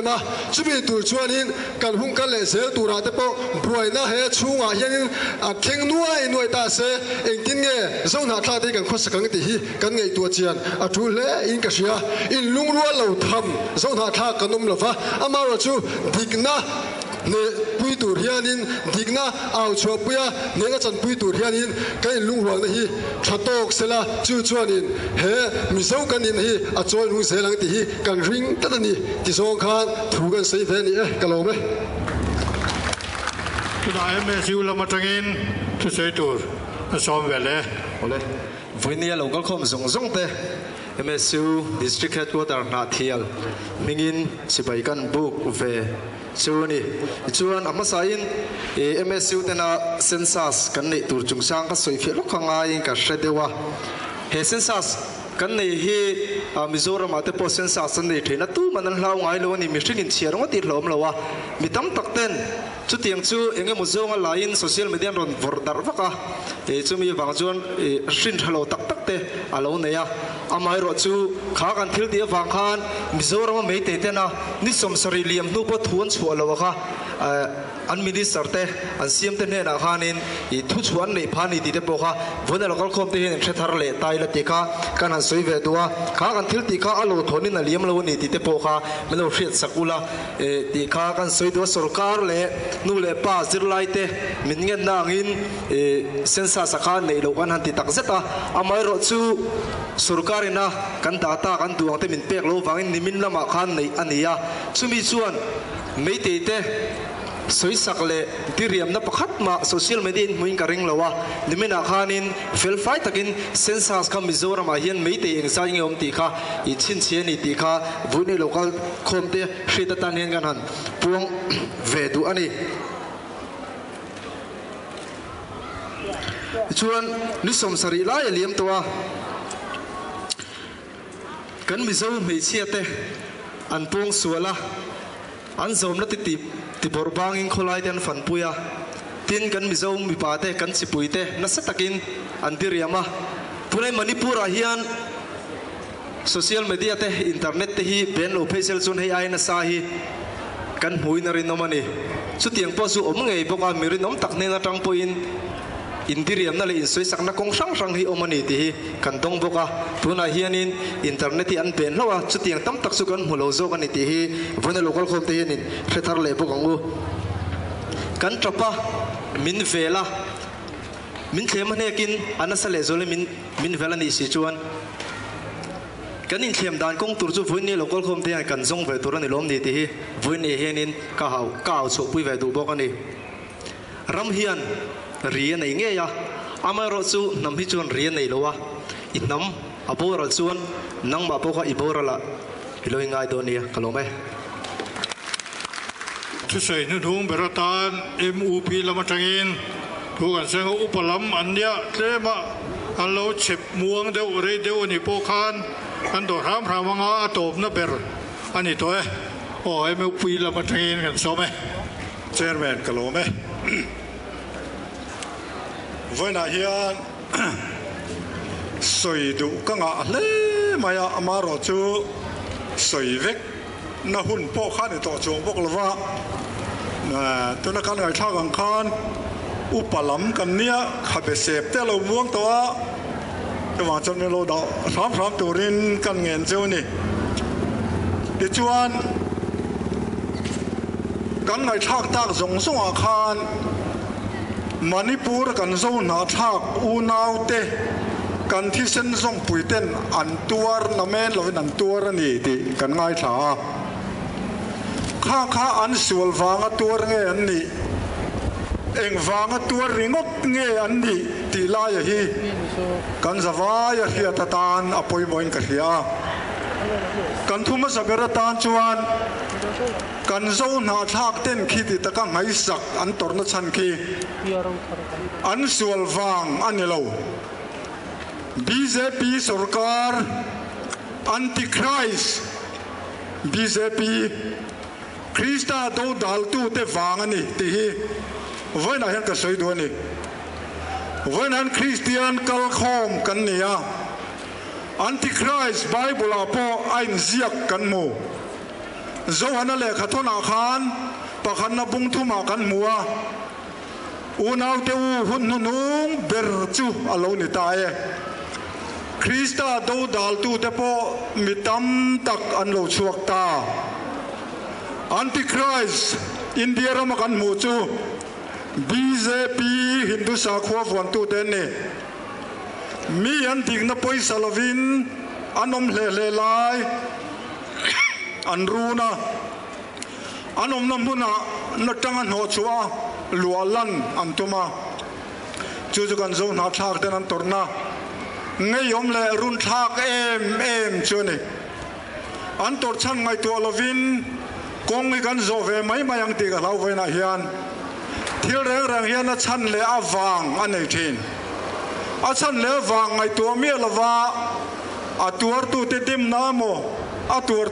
มาชุบิตูชวนินกันหุ่งกันเลยเสียตูราเตปบรวยน่าเฮชูงาเฮียนเข่งนัวหน่วยตาเสเองกินเงี้ยเจ้าหน้าที่ได้กันข้อสังติกันไงตัวเจียนทุเล่อินกษยาอินลุงรัวเหล่าทำเจ้าหน้าที่กันนุ่มละฟ้าอามาเราจูดิกนะเนี่ยปุยตูเฮียนินดิกนะเอาชัวปุยเนี่ยก็จันปุยตูเฮียนินกันลุงรัวนี่ฮีชัดโตกเสละจูชวนินเฮมิเซากันนี่ฮีอาจอยลุงเสลังติกันริงตัดนี่ที่สองข้างถูกกันเสียแฟนี่กันลงไหมคุณนายเมซิวลามาจังอินทุเสตูร์ซ้อมเวลเลยโอเลยวันนี้เราก็คงส่งเตะMSU District Headquarters นาเทียลมิงินสิไปกันบุกอุเฟส่วนนี้ส่วนอามาสายินMSU เตน่าเซนซัสกันในตัวจุงช่างก็สวยเฟี้ยวข้างไงกับเสด็จว่าเฮเซนซัสกันในที่มิโซรามาเตปเซนซัสในที่นั่นตู้มันนั่งเล่าไงเลยวันนี้มิสกินเชียร์ว่าติดลมเลยว่ามีตั้มตักเต้นชุดเตียงชูเองก็มุโซงอะไรอินโซเชียลมีเดียรอนวอร์ดาร์ฟักชูมีบางส่วนสินทะเลตักเตะอะไรเนี่ยอามาให้รถชูขากันทิลเดียฟังคานมิโซรามาไม่เตะนะนิสมสรีเลียมนูปทวนชัวเลยวะค่ะอันมินิสเตอร์อันเสียมเตเนี่ยนะขานินทุกชวนในพานิติเดปโกะวันนี้เราก็คอมเตเนี่ยเชทาร์เลตายละติกากันหันสวยเวดัวขากันทิลติกาอโลทอนินน่ะเลี้ยมเราวันนี้ติเดปโกะมันเราเชียดสกุลาติกากันสวยดัวสุรการเลนูเลป้าซิรไลเตมินเงินนางอินเซนซาสกานในโลกันหันติตักเซตาอามาให้รถชูสุรการินะกันดาตากันดวงเตมินเปกโลฟังอินนิมินละมาขันในอันนี้ชูมีชวนไม่ติเตสวยสักเลยที่เรียมนับขัดมาโซเชียลมีเดียมุ้งกระริงเลยวะนี่ไม่นักขานินเฟลไฟตะกินเซนซัสคำมิโซรามาเฮียนไม่ตีเองสายเงี้ยอมตีข้าอีชินเชียนี่ตีข้าวันนี้เราก็คมเตะชีตตันเฮียนกันหันพวงเวดูอันนี้ชวนนิสมสรีไล่เลี้ยมตัวกันมิโซไม่เชียเตอันพวงสวยละอันสมนัดติบอร์บางอินโคลายเดนฟันปุยาทินกันมิโซมีปาเตกันสิปุยเตนัสตักินอันดิเรียมาปุในมณิปุระเฮียนโซเชียลมีเดียเตอินเทอร์เน็ตเตฮีเป็นโอเพเซลซุนให้ไอนัสซาฮีกันหุยนารินนมันนี่สุดยังพอสูอมไงพวกอามิรินอมตักเนงตังปุยอินดิเรียมนั่นเลยอินสวยสักนักคงช่างฮีอมันนี่ที่กันตรงพวกอาปุนาเฮียนินอินเทอร์เน็ตที่อันเป็นแล้วว่าสุดยังตั้มตักสุกันหัวโลโซกันนี่ที่วันนี้โลกอลคอมที่นี่เฟทาร์เลพวกงูกันจับปะมินเวล่ามินเขมันเนี่ยกินอันนั้นเสลโซเลยมินเวล่านี่สิจวนกันอินเขมดานกงตุรจูวันนี้โลกอลคอมที่กันส่งไปตัวนี้ล้มนี่ที่วันนี้เฮียนินก้าวสุปุยไปดูพวกนี้รำเฮียนเรียนในเงี้ยอามาเราสู้นำพิจารณาเรียนในโลวะอินน้ำอาโบเราส่วนนั่งมาพวกอิโบเราละอิโลยังไงตัวนี้ขลุ่มไหมทุกสิ่งนุ่งเบรตาน MUP ละมาจังอินทุกอันเสียงอุปลัมอันเดียเทมาอันเราเจ็บม่วงเดียวเรเดียวนี่โปคานอันตัวรามพระมังอาตบนับเบรอันนี้ตัวโอ้ MUP ละมาจังอินกันสมัยเชอร์แมนขลุ่มไหมวันนี้เฮียนสวยดูก็งะเล่มายามารอจูสวยเวกน่าหุ่นโปขันตัวจงพวกเราว่าตัวนักการเงินชากังคานอุปลัมกันเนี้ยขับไปเสพแต่เราม่วงตัวแต่ว่าจนเราดอกพร้อมตัวรินกันเงินเจ้านี่ดิจวนกันเงินชาตากสงส่งอาคารมณิปุรกันโซนาทักอูนาวเตกันที่เส้นส่งปุยเต้นอันตัวน้ำแม่เราเป็นอันตัวนี่ดิกันง่ายช้าข้าอันสวลฟางตัวเงี้ยอันนี้เองฟางตัวริงกเงี้ยอันนี้ตีลายฮีกันสวายเฮียตตานอภัยบ่อยกันเฮียกันทุ่มสักระตานชวนกันโซนาทักเต้นคิดตะกังไห้สักอันตรนชันคีอันสวลฟางอันนี้เรา BJP สุรการอันติคริส BJP คริสตาโดดัลตูเตฟางอันนี้ที่วันนั้นก็สวยด้วยนี่วันนั้นคริสเตียนกัลคอมกันเนี่ย Antichrist Bible apo ain ziak kan mu zohana le khathona khan pakhan na bung thuma kan mua unaw te u hun nung ber chu alo ni ta e Krista do dal tu te po mitam tak an lo chuak ta Antichrist India ram kan mu chu BJP Hindu Sakhwa wan tu te ne mi an ding na poisa lovin anom le lai an runa anom na muna na tangan ho chua lualan antuma chu chu kan zo na thak den an torna ngai yom le run thak em chu ni an tor chan ngai to lovin kong kan zo ve mai mayang ti ga lau ve na hian thil reng hian na chan le awang anei thin a chan le wang ngai to mi lawa a tuar tu te dim na mo a tuar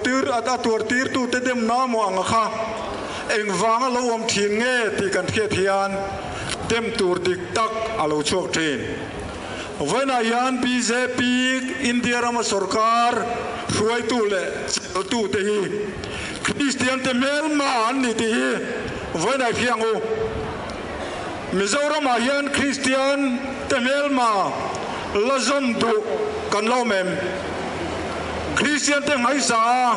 tir tu te dim na mo anga kha eng wang lo om thin nge ti kan khe thian tem tur dik tak alo chok thin vena yan BJP India ram sarkar huai tu le tu te hi Christian te mel man ni ti hi vena khiang o Mizoram yan Christian temel ma lazom du kan lo mem Christian te ngai sa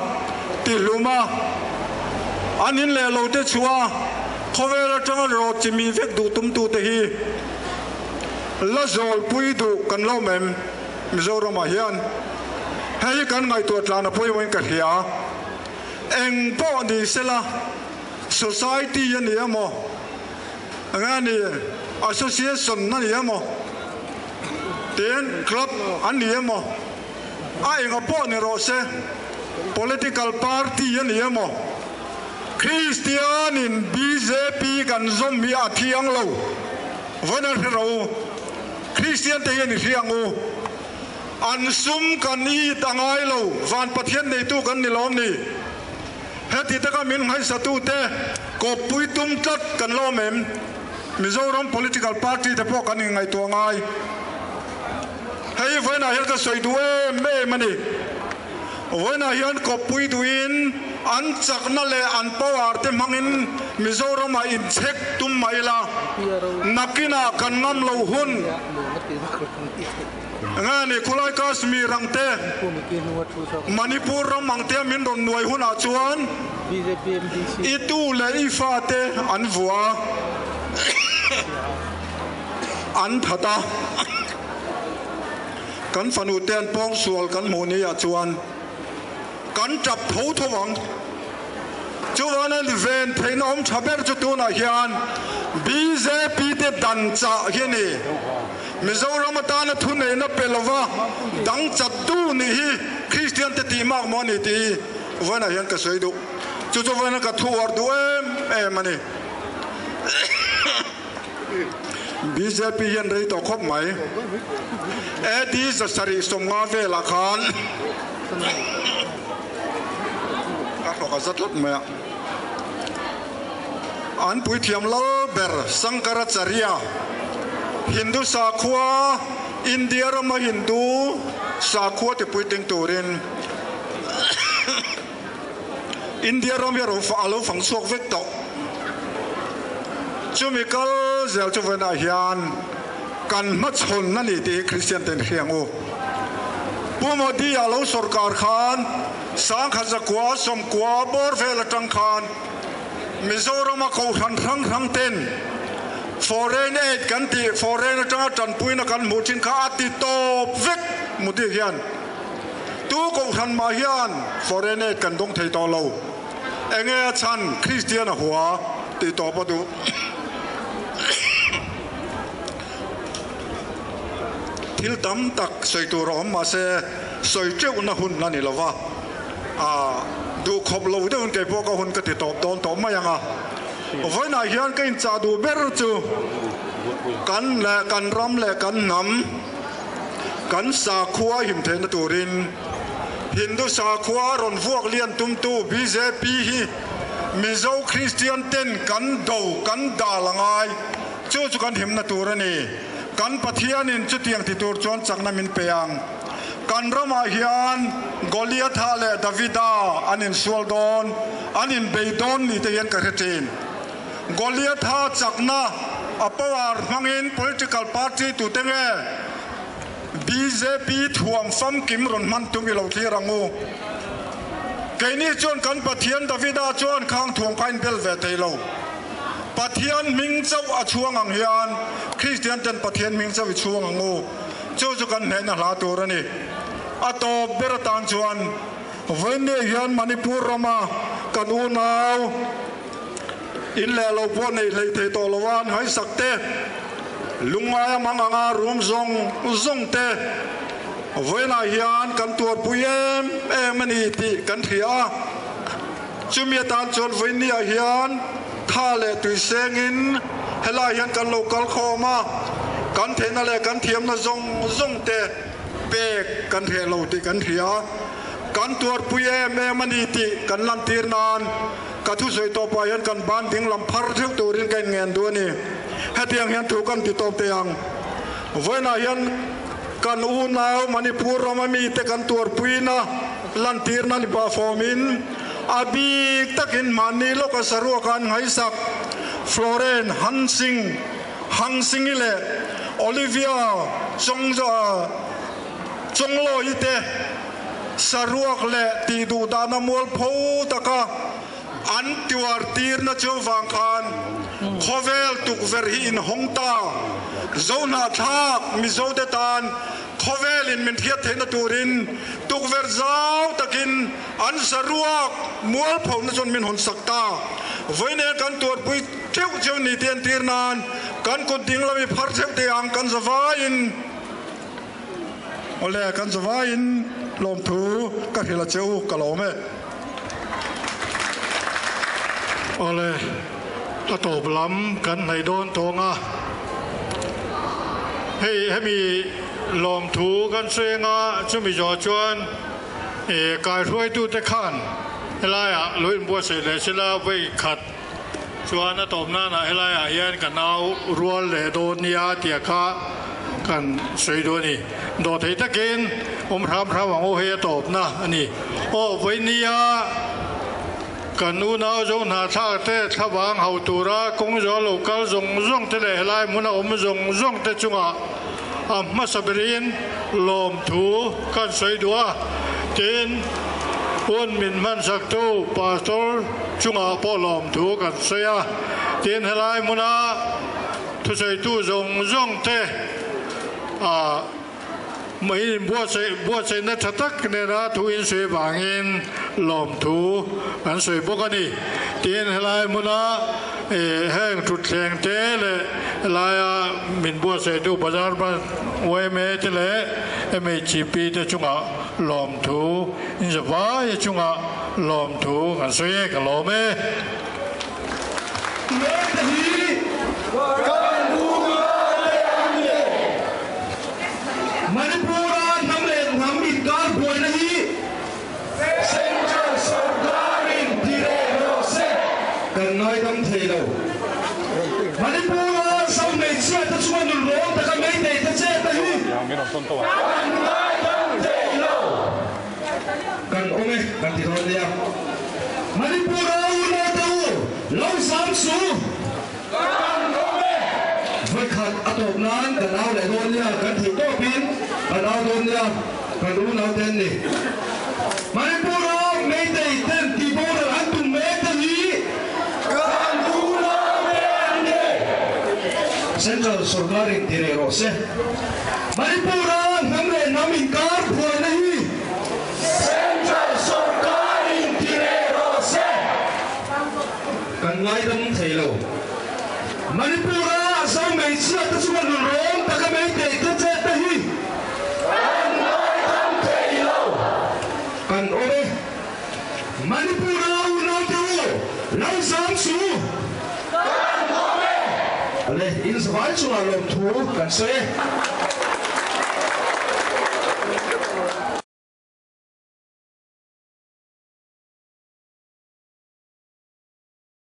ti luma anin le lo te chua khowela tang ro chimi vek du tum tu te hi lazol pui du kan lo mem Mizoram yan hei kan ngai tu tlana pui wen ka hia eng po ni sela society yan ni amo ngani association na ni amo ten club an ni amo ai nga po ni ro se political party yan ni amo Christian in BJP kan zombie athiang lo vana ro Christian te yan hiang o an sum kan ni tangai lo van pathian nei tu kan ni lom ni heti ta ka min ngai sa tu te ko pui tum tat kan lo mem Mizoram political party te po kan ngai to ngai hei vena hel ka soi du me mani vena hian ko pui duin an chakna le an power te mangin Mizoram a in check tum maila nakina kan ngam lo hun ngani kulai Kashmir rangte Manipur ram mangte min ron nuai hun a chuan itu le ifa te an vua an thata kan fanu ten pong sual kan moni ya chuan kan chap tho thowang chuan an ven thein om thaber chu tu na hian BJP te dan cha hiani Mizoram ta na thune na pelova dang chat tu ni hi Christian te ti mak mo ni ti wana hian ka soi du chu chu wana ka thu ar du em ani BJP hian rei to khop mai edi sari somnga ve la khan ka to ka zat lot ma an pui thiam lo ber Shankaracharya Hindu Sakhwa India rama Hindu Sakhwa te pui ting turin India ram ya ro fa alo phang suak vek to chumikal zel chuven a hian kan ma chhon na ni ti Christian ten hiang o pumodi alo sarkar khan sang khaza kwa som kwa bor vel tang khan Mizoram ko rang ten foreign aid kan ti foreign tang tan puina kan mutin kha ati top vek mudi hian tu ko han ma hian foreign aid kan dong thei to lo enge chan Christian a huwa ti to pa du thil tam tak soi tu rom ma se soi cheu na hun na ni lova du khop lo de hun ke po ka hun ka ti top don to ma yanga voi na hian ka in cha du ber chu kan le kan ram le kan nam kan sa khuwa him the na turin Hindu Sakhwa ron vuak lian tum tu BJP hi Mizo Christian ten kan do kan dalangai chu chu kan him na turani kan pathian in chu tiang ti tur chon chakna min peang กันรมาฮิอันกอลิอาธาเลดาวิดาอันอินสวลดอนอันอินเบดอนนี่เตียนกระเทนกอลิอาธาจากน่าอปวาร์มังอิน political party ตุเตงเอ BJP ทวงฟัมกิมรอนมันตุมิลาวที่รังูเกนี่จวนกันปะเทียนดาวิดาจวนข้างทวงกันเบลเวเตโลปะเทียนมิงเจ้าอช่วงอังฮิอันคริสเตียนจันปะเทียนมิงเจ้าวิช่วงอังูเจ้าจุกันเห็นหลาตัวนี่อัตโบเบรตันจวนเวนเนียนมณิปุรมากันอูนาวอินเลโลพวกในเลยเทโตลวานให้สักเตลุงมามังงารวมซงเตเวลาฮิอันกันตัวปุยเอมันอีติกันเถียจุมีตาจวนเวนเนียฮิอันท่าเลตุเซงินเฮลาฮิอันกันโลกัลโคมากันเทนอะไรกันเทียมนะซงเตเปกกันเทโลติกันเถียกันตัวปุยเอมันอีติกันลันตีนานกัทุสวยต่อไปยันกันบ้านทิ้งลำพัดเที่ยวตัวรินกันเงินด้วยนี่ให้เตียงยันถูกกันติดต่อเตียงเวนายันกันอูนาวมณิปุรมามีแต่กันตัวปุยนะลันตีนนันบาฟอมินอาบีตักินมันนี่โลกสรุกันไฮสักฟลอเรนฮันซิงอิเลโอลิเวียจงโลอิเตสรุกเลตีดูดานามวลพูตะกะอันติวาร์ตีร์นะเจ้าฟังกันขเวลตุกเวรหินหงตาโซนาทักมิโซเดตันขเวลินมินเทียเทนตูรินตุกเวรเจ้าตะกินอันสรุกมัวลพูนะจนมินหนสักตาเวเนกันตัวปุยเจ้าเจ้านี่เตียนตีร์นานกันกุดดิ้งละมีพัดเจ้าเตียงกันสวายินโอเลกันสวายินลมถูกันเฮลเจ้ากะโลเมโอเลอตบล้ำกันในโดนตงอ่ะให้มีลมถูกันเสียงอ่ะจะมีจอจวนกายช่วยตู้ตะขันอะไรอ่ะลุยบัวเสร็จเลยสิละไปขัดชวนอตบนั่นอ่ะอะไรอ่ะยันกันเอารัวเลยโดนยาเตียกะกันสวยด้วยนี่โดดให้ตะกินผมทำพระหวังโอเฮตบนะอันนี้โอ้ไว้นี่ยากันนูน่าจงหาชาเตะขบางเฮาตูระคงจะลูกก็จงเตะเลยลายมุนอมจงเตะจุงอ่ะมาสบรินลมถูกันสวยดัวเจนอุ่นมินมันสักตูปาสตอร์จุงพอลมถูกันสวยเจนลายมุนาทุสวยตูจงเตะไม่บัวเสนทักเนราทุอินสวยบางอินลมถูกันสวยพวกนี้เตียนลายมุนาแห้งจุดแข็งเตเลยลายมินบัวเสดูบาจาร์บ้านไว้เมตเลยไม่จีปีแต่จุงลมถูอินสบายจุงลมถูกันสวยกันลมมณิปุราน้ำเล่นน้ำอินการป่วยนะฮีเซนเจอร์สกาลินทีเรโรเซกันน้อยต้องเทโลมณิปุราสาวเมเซียตะชวนนุโรตะกันไม่เตะตะเจตะฮีกันน้อยต้องเทโลกันโอเมกันที่รอนเดียวมณิปุราอุโนตูลงสามสูกันโอเมไม่ขัดอัตบนั้นกันเอาเลยโดนเนี่ยกันถือโต๊ะพินกันเอาโดนเนี่ยกันรู้เอาเต้นนี่มาในปูเราไม่ได้เต้นที่ปูเราอันตุเมตลีกันรู้เอาเต้นนี่เซ็นทรัลสุรารินทีเรโรเซมาในปูเราน้ำเล่นน้ำอินการพวยนี่เซ็นทรัลสุรารินทีเรโรเซกันไงต้องเทโลมาในปูเราสาวไม่เชื่อตะชวนร้องตะกันไม่เตะตะเจตะฮีกันน้อยต้องเทโลกันโอเบมณิปุราอุนาวตูเราสามสูกันโอเบอะไรอินสบายชัวร์ลมถูกันเซ่